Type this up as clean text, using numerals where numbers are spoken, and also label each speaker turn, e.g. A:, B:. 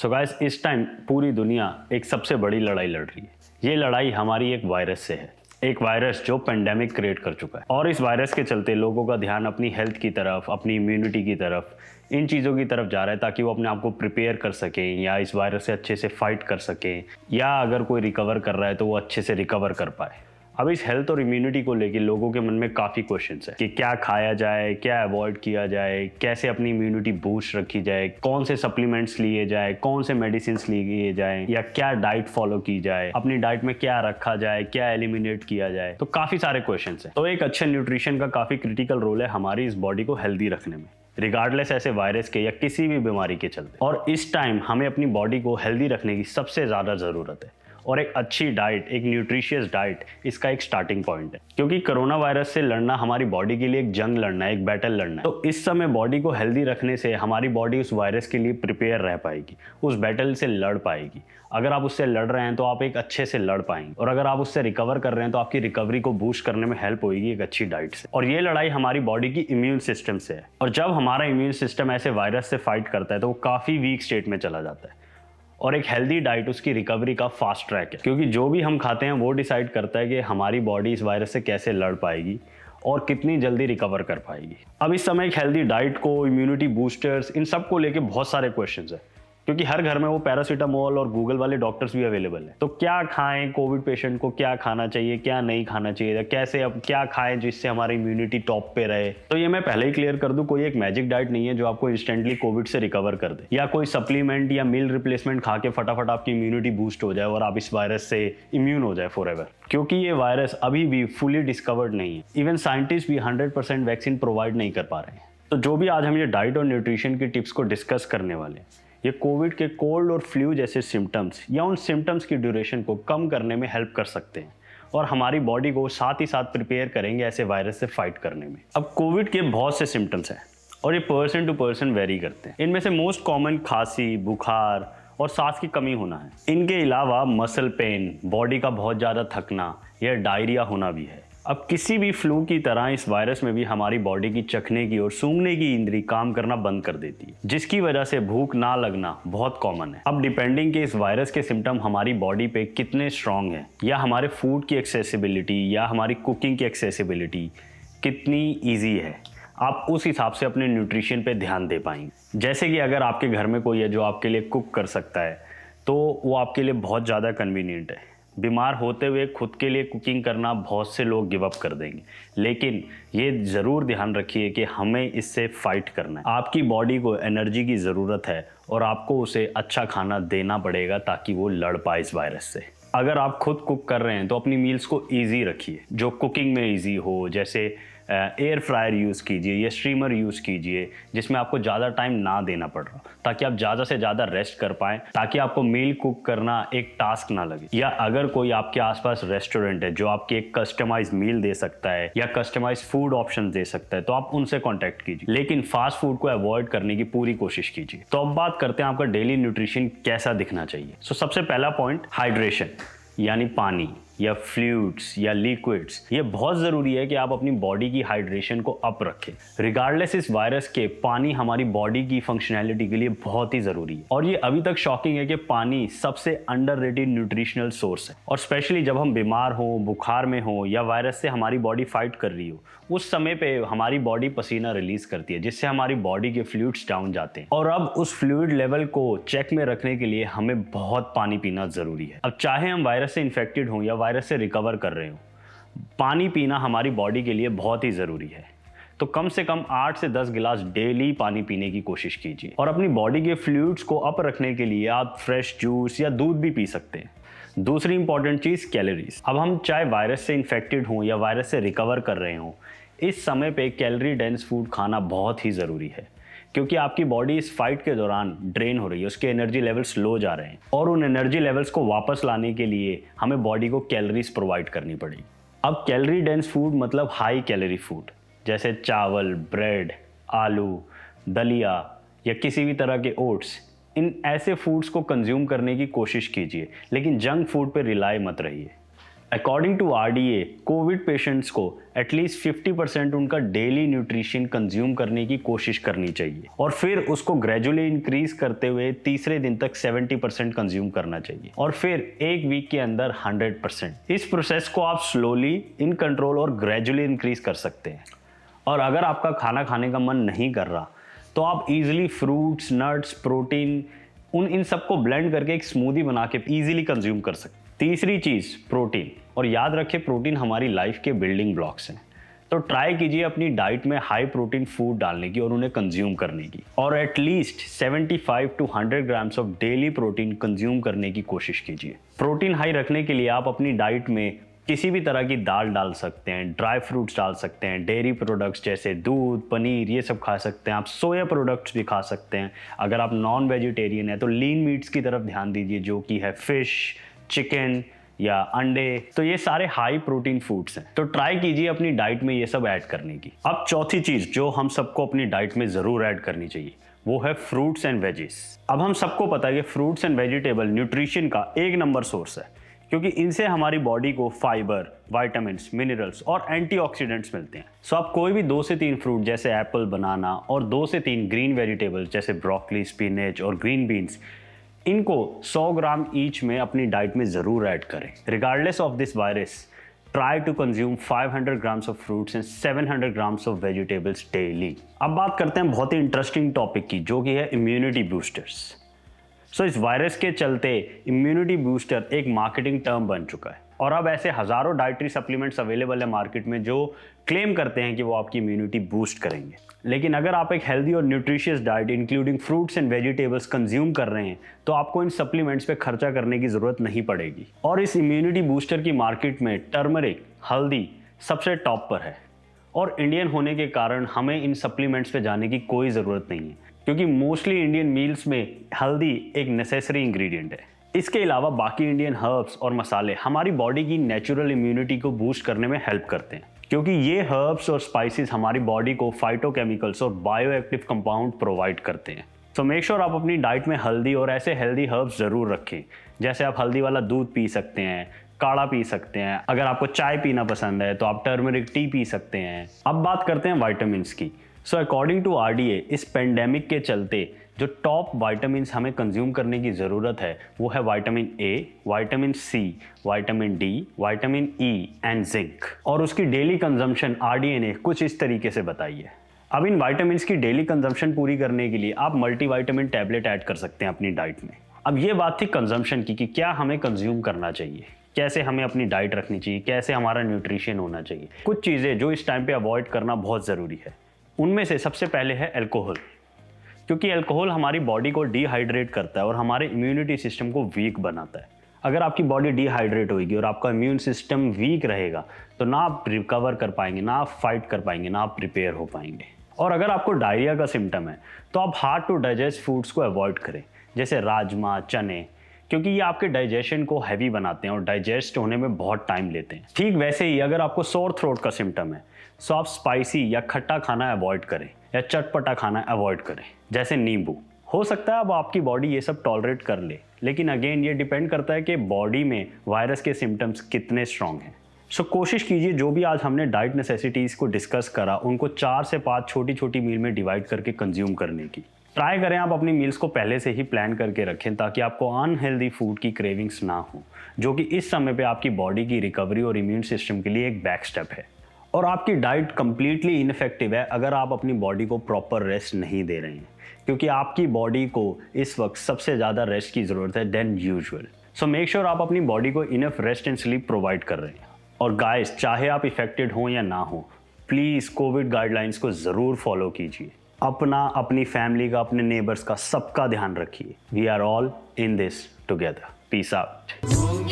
A: So guys, इस time पूरी दुनिया एक सबसे बड़ी लड़ाई लड़ रही है। ये लड़ाई हमारी एक वायरस से है, एक वायरस जो पेंडेमिक क्रिएट कर चुका है। और इस वायरस के चलते लोगों का ध्यान अपनी हेल्थ की तरफ, अपनी इम्यूनिटी की तरफ, इन चीज़ों की तरफ जा रहा है ताकि वो अपने आप को प्रिपेयर कर सकें या इस वायरस से अच्छे से फाइट कर सकें, या अगर कोई रिकवर कर रहा है तो वो अच्छे से रिकवर कर पाए। अब इस हेल्थ और इम्यूनिटी को लेकर लोगों के मन में काफ़ी क्वेश्चंस है कि क्या खाया जाए, क्या अवॉइड किया जाए, कैसे अपनी इम्यूनिटी बूस्ट रखी जाए, कौन से सप्लीमेंट्स लिए जाए, कौन से मेडिसिन लिए जाए, या क्या डाइट फॉलो की जाए, अपनी डाइट में क्या रखा जाए, क्या एलिमिनेट किया जाए। तो काफ़ी सारे क्वेश्चंस हैं। तो एक अच्छे न्यूट्रिशन का काफ़ी क्रिटिकल रोल है हमारी इस बॉडी को हेल्दी रखने में, रिगार्डलेस ऐसे वायरस के या किसी भी बीमारी के चलते। और इस टाइम हमें अपनी बॉडी को हेल्दी रखने की सबसे ज़्यादा ज़रूरत है, और एक अच्छी डाइट, एक न्यूट्रिशियस डाइट इसका एक स्टार्टिंग पॉइंट है। क्योंकि कोरोना वायरस से लड़ना हमारी बॉडी के लिए एक जंग लड़ना है, एक बैटल लड़ना है। तो इस समय बॉडी को हेल्दी रखने से हमारी बॉडी उस वायरस के लिए प्रिपेयर रह पाएगी, उस बैटल से लड़ पाएगी। अगर आप उससे लड़ रहे हैं तो आप एक अच्छे से लड़ पाएंगे, और अगर आप उससे रिकवर कर रहे हैं तो आपकी रिकवरी को बूस्ट करने में हेल्प होगी एक अच्छी डाइट से। और ये लड़ाई हमारी बॉडी की इम्यून सिस्टम से है, और जब हमारा इम्यून सिस्टम ऐसे वायरस से फाइट करता है तो वो काफ़ी वीक स्टेट में चला जाता है। और एक हेल्दी डाइट उसकी रिकवरी का फास्ट ट्रैक है, क्योंकि जो भी हम खाते हैं वो डिसाइड करता है कि हमारी बॉडी इस वायरस से कैसे लड़ पाएगी और कितनी जल्दी रिकवर कर पाएगी। अब इस समय एक हेल्दी डाइट को, इम्यूनिटी बूस्टर्स, इन सब को लेके बहुत सारे क्वेश्चंस हैं, क्योंकि हर घर में वो पैरासीटामोल और गूगल वाले डॉक्टर्स भी अवेलेबल है। तो क्या खाएं, कोविड पेशेंट को क्या खाना चाहिए, क्या नहीं खाना चाहिए, कैसे अब क्या खाएं जिससे हमारी इम्यूनिटी टॉप पे रहे। तो ये मैं पहले ही क्लियर कर दूं, कोई एक मैजिक डाइट नहीं है जो आपको इंस्टेंटली कोविड से रिकवर कर दे, या कोई सप्लीमेंट या मील रिप्लेसमेंट खा के फटाफट आपकी इम्यूनिटी बूस्ट हो जाए और आप इस वायरस से इम्यून हो जाए फॉरएवर। क्योंकि ये वायरस अभी भी फुली डिस्कवर्ड नहीं है, इवन साइंटिस्ट भी 100% वैक्सीन प्रोवाइड नहीं कर पा रहे हैं। तो जो भी आज हम ये डाइट और न्यूट्रिशन की टिप्स को डिस्कस करने वाले हैं, ये कोविड के कोल्ड और फ्लू जैसे सिम्टम्स या उन सिम्टम्स की ड्यूरेशन को कम करने में हेल्प कर सकते हैं, और हमारी बॉडी को साथ ही साथ प्रिपेयर करेंगे ऐसे वायरस से फाइट करने में। अब कोविड के बहुत से सिम्टम्स हैं, और ये पर्सन टू पर्सन वेरी करते हैं। इनमें से मोस्ट कॉमन खांसी, बुखार और सांस की कमी होना है। इनके अलावा मसल पेन, बॉडी का बहुत ज़्यादा थकना या डायरिया होना भी है। अब किसी भी फ्लू की तरह इस वायरस में भी हमारी बॉडी की चखने की और सूंघने की इंद्री काम करना बंद कर देती है, जिसकी वजह से भूख ना लगना बहुत कॉमन है। अब डिपेंडिंग कि इस वायरस के सिम्टम हमारी बॉडी पे कितने स्ट्रांग हैं, या हमारे फूड की एक्सेसिबिलिटी या हमारी कुकिंग की एक्सेसिबिलिटी कितनी ईजी है, आप उस हिसाब से अपने न्यूट्रिशन पे ध्यान दे पाएंगे। जैसे कि अगर आपके घर में कोई है जो आपके लिए कुक कर सकता है, तो वो आपके लिए बहुत ज़्यादा कन्वीनियंट है। बीमार होते हुए खुद के लिए कुकिंग करना बहुत से लोग गिव अप कर देंगे, लेकिन ये ज़रूर ध्यान रखिए कि हमें इससे फाइट करना है। आपकी बॉडी को एनर्जी की ज़रूरत है, और आपको उसे अच्छा खाना देना पड़ेगा ताकि वो लड़ पाए इस वायरस से। अगर आप खुद कुक कर रहे हैं तो अपनी मील्स को ईजी रखिए, जो कुकिंग में ईजी हो, जैसे एयर फ्रायर यूज़ कीजिए या स्ट्रीमर यूज़ कीजिए, जिसमें आपको ज़्यादा टाइम ना देना पड़ रहा, ताकि आप ज़्यादा से ज़्यादा रेस्ट कर पाएँ, ताकि आपको मील कुक करना एक टास्क ना लगे। या अगर कोई आपके आसपास रेस्टोरेंट है जो आपकी एक कस्टमाइज मील दे सकता है या कस्टमाइज फूड ऑप्शन दे सकता है, तो आप उनसे कॉन्टैक्ट कीजिए, लेकिन फास्ट फूड को अवॉइड करने की पूरी कोशिश कीजिए। तो अब बात करते हैं आपका डेली न्यूट्रिशन कैसा दिखना चाहिए। सबसे पहला पॉइंट, हाइड्रेशन, यानी पानी या फ्लूइड्स या लिक्विड्स। ये बहुत ज़रूरी है कि आप अपनी बॉडी की हाइड्रेशन को अप रखें। रिगार्डलेस इस वायरस के, पानी हमारी बॉडी की फंक्शनैलिटी के लिए बहुत ही ज़रूरी है। और ये अभी तक शॉकिंग है कि पानी सबसे अंडररेटेड न्यूट्रिशनल सोर्स है, और स्पेशली जब हम बीमार हों, बुखार में हों, या वायरस से हमारी बॉडी फाइट कर रही हो, उस समय पे हमारी बॉडी पसीना रिलीज करती है, जिससे हमारी बॉडी के फ्लूइड्स डाउन जाते हैं। और अब उस फ्लूइड लेवल को चेक में रखने के लिए हमें बहुत पानी पीना ज़रूरी है। अब चाहे हम वायरस से इन्फेक्टेड हों या वायरस से रिकवर कर रहे हो, पानी पीना हमारी बॉडी के लिए बहुत ही ज़रूरी है। तो कम से कम 8 से 10 गिलास डेली पानी पीने की कोशिश कीजिए। और अपनी बॉडी के फ्लूइड्स को अप रखने के लिए आप फ्रेश जूस या दूध भी पी सकते हैं। दूसरी इंपॉर्टेंट चीज़, कैलोरीज। अब हम चाहे वायरस से इन्फेक्टेड हों या वायरस से रिकवर कर रहे हों, इस समय पे कैलोरी डेंस फूड खाना बहुत ही ज़रूरी है, क्योंकि आपकी बॉडी इस फाइट के दौरान ड्रेन हो रही है, उसके एनर्जी लेवल्स लो जा रहे हैं, और उन एनर्जी लेवल्स को वापस लाने के लिए हमें बॉडी को कैलोरीज प्रोवाइड करनी पड़ेगी। अब कैलोरी डेंस फूड मतलब हाई कैलोरी फूड, जैसे चावल, ब्रेड, आलू, दलिया या किसी भी तरह के ओट्स। इन ऐसे फूड्स को कंज्यूम करने की कोशिश कीजिए, लेकिन जंक फूड पर रिलाई मत रहिए। According to RDA, covid patients को एटलीस्ट 50% उनका डेली न्यूट्रिशन कंज्यूम करने की कोशिश करनी चाहिए और फिर उसको ग्रेजुअली इंक्रीज करते हुए तीसरे दिन तक 70% कंज्यूम करना चाहिए और फिर एक वीक के अंदर 100%। इस प्रोसेस को आप स्लोली, इन कंट्रोल और ग्रेजुअली इंक्रीज कर सकते हैं। और अगर आपका खाना खाने का मन नहीं कर रहा तो आप इजीली फ्रूट्स, नट्स, प्रोटीन इन सबको ब्लेंड करके एक स्मूदी बना के इजीली कंज्यूम कर सकते हैं। तीसरी चीज़ प्रोटीन, और याद रखें प्रोटीन हमारी लाइफ के बिल्डिंग ब्लॉक्स हैं। तो ट्राई कीजिए अपनी डाइट में हाई प्रोटीन फूड डालने की और उन्हें कंज्यूम करने की, और at least 75 to 100 grams of daily protein consume करने की कोशिश कीजिए। प्रोटीन हाई रखने के लिए आप अपनी डाइट में किसी भी तरह की दाल डाल सकते हैं, ड्राई फ्रूट्स डाल सकते हैं, डेयरी प्रोडक्ट्स जैसे दूध, पनीर, ये सब खा सकते हैं। आप सोया प्रोडक्ट्स भी खा सकते हैं। अगर आप नॉन वेजिटेरियन है तो लीन मीट्स की तरफ ध्यान दीजिए, जो कि है फिश, चिकन या अंडे। तो ये सारे हाई प्रोटीन फूड्स हैं, तो ट्राई कीजिए अपनी डाइट में ये सब ऐड करने की। अब चौथी चीज जो हम सबको अपनी डाइट में जरूर ऐड करनी चाहिए वो है फ्रूट्स एंड वेजीज। अब हम सबको पता है कि फ्रूट्स एंड वेजिटेबल न्यूट्रिशन का एक नंबर सोर्स है, क्योंकि इनसे हमारी बॉडी को फाइबर, विटामिन्स, मिनरल्स और एंटीऑक्सीडेंट्स मिलते हैं। सो आप कोई भी 2 से 3 फ्रूट जैसे एप्पल, बनाना और 2 से 3 ग्रीन वेजिटेबल्स जैसे ब्रोकली, स्पिनच और ग्रीन बीन्स, इनको 100 ग्राम ईच में अपनी डाइट में जरूर ऐड करें। Regardless of this virus, try to consume 500 grams of fruits and 700 grams of vegetables daily. अब बात करते हैं बहुत ही इंटरेस्टिंग टॉपिक की, जो कि है इम्यूनिटी बूस्टर्स। सो इस वायरस के चलते इम्यूनिटी बूस्टर एक मार्केटिंग टर्म बन चुका है और अब ऐसे हजारों डाइटरी सप्लीमेंट्स अवेलेबल है मार्केट में जो क्लेम करते हैं कि वो आपकी इम्यूनिटी बूस्ट करेंगे। लेकिन अगर आप एक हेल्दी और nutritious diet including fruits and vegetables consume कर रहे हैं तो आपको इन सप्लीमेंट्स पे खर्चा करने की जरूरत नहीं पड़ेगी। और इस इम्यूनिटी बूस्टर की मार्केट में टर्मरिक, हल्दी सबसे टॉप पर है और इंडियन होने के कारण हमें इन सप्लीमेंट्स पे जाने की कोई ज़रूरत नहीं है, क्योंकि मोस्टली इंडियन मील्स में हल्दी एक नेसेसरी इंग्रेडिएंट है। इसके अलावा बाकी इंडियन हर्ब्स और मसाले हमारी बॉडी की नेचुरल इम्यूनिटी को बूस्ट करने में हेल्प करते हैं, क्योंकि ये हर्ब्स और स्पाइसेस हमारी बॉडी को फाइटोकेमिकल्स और बायोएक्टिव कंपाउंड प्रोवाइड करते हैं। सो मेक श्योर आप अपनी डाइट में हल्दी और ऐसे हेल्दी हर्ब्स ज़रूर रखें। जैसे आप हल्दी वाला दूध पी सकते हैं, काढ़ा पी सकते हैं, अगर आपको चाय पीना पसंद है तो आप टर्मरिक टी पी सकते हैं। अब बात करते हैं विटामिन्स की। सो अकॉर्डिंग टू RDA, इस पेंडेमिक के चलते जो टॉप विटामिन्स हमें कंज्यूम करने की ज़रूरत है वो है vitamin A, vitamin C, vitamin D, vitamin E and zinc. और उसकी डेली कंजम्पशन RDA ने कुछ इस तरीके से बताई है। अब इन विटामिन्स की डेली कंजम्पशन पूरी करने के लिए आप मल्टीविटामिन टैबलेट ऐड कर सकते हैं अपनी डाइट में। अब ये बात थी कंजम्पशन की कि क्या हमें कंज्यूम करना चाहिए, कैसे हमें अपनी डाइट रखनी चाहिए, कैसे हमारा न्यूट्रिशन होना चाहिए। कुछ चीज़ें जो इस टाइम पे अवॉइड करना बहुत ज़रूरी है, उनमें से सबसे पहले है अल्कोहल, क्योंकि अल्कोहल हमारी बॉडी को डिहाइड्रेट करता है और हमारे इम्यूनिटी सिस्टम को वीक बनाता है। अगर आपकी बॉडी डिहाइड्रेट होगी और आपका इम्यून सिस्टम वीक रहेगा तो ना आप रिकवर कर पाएंगे, ना आप फाइट कर पाएंगे, ना आप प्रिपेयर हो पाएंगे। और अगर आपको डायरिया का सिम्टम है तो आप हार्ड टू डाइजेस्ट फूड्स को अवॉइड करें, जैसे राजमा, चने, क्योंकि ये आपके डाइजेशन को हैवी बनाते हैं और डाइजेस्ट होने में बहुत टाइम लेते हैं। ठीक वैसे ही अगर आपको सोर थ्रोट का सिम्टम है तो आप स्पाइसी या खट्टा खाना अवॉइड करें या चटपटा खाना अवॉइड करें, जैसे नींबू। हो सकता है अब आपकी बॉडी ये सब टॉलरेट कर ले, लेकिन अगेन ये डिपेंड करता है कि बॉडी में वायरस के सिम्टम्स कितने स्ट्रॉन्ग हैं। सो कोशिश कीजिए जो भी आज हमने डाइट नेसेसिटीज़ को डिस्कस करा उनको 4 से 5 छोटी छोटी मील में डिवाइड करके कंज्यूम करने की ट्राई करें। आप अपनी मील्स को पहले से ही प्लान करके रखें ताकि आपको अनहेल्दी फूड की क्रेविंग्स ना हो, जो कि इस समय पे आपकी बॉडी की रिकवरी और इम्यून सिस्टम के लिए एक बैक स्टेप है। और आपकी डाइट कंप्लीटली इनफेक्टिव है अगर आप अपनी बॉडी को प्रॉपर रेस्ट नहीं दे रहे हैं, क्योंकि आपकी बॉडी को इस वक्त सबसे ज़्यादा रेस्ट की ज़रूरत है than usual. So make sure आप अपनी बॉडी को enough rest and sleep provide कर रहे हैं। और गाइस, चाहे आप इफेक्टेड हो या ना हो, प्लीज़ कोविड गाइडलाइंस को ज़रूर फॉलो कीजिए। अपना, अपनी फैमिली का, अपने नेबर्स का, सबका ध्यान रखिए। We are all in this together. Peace out.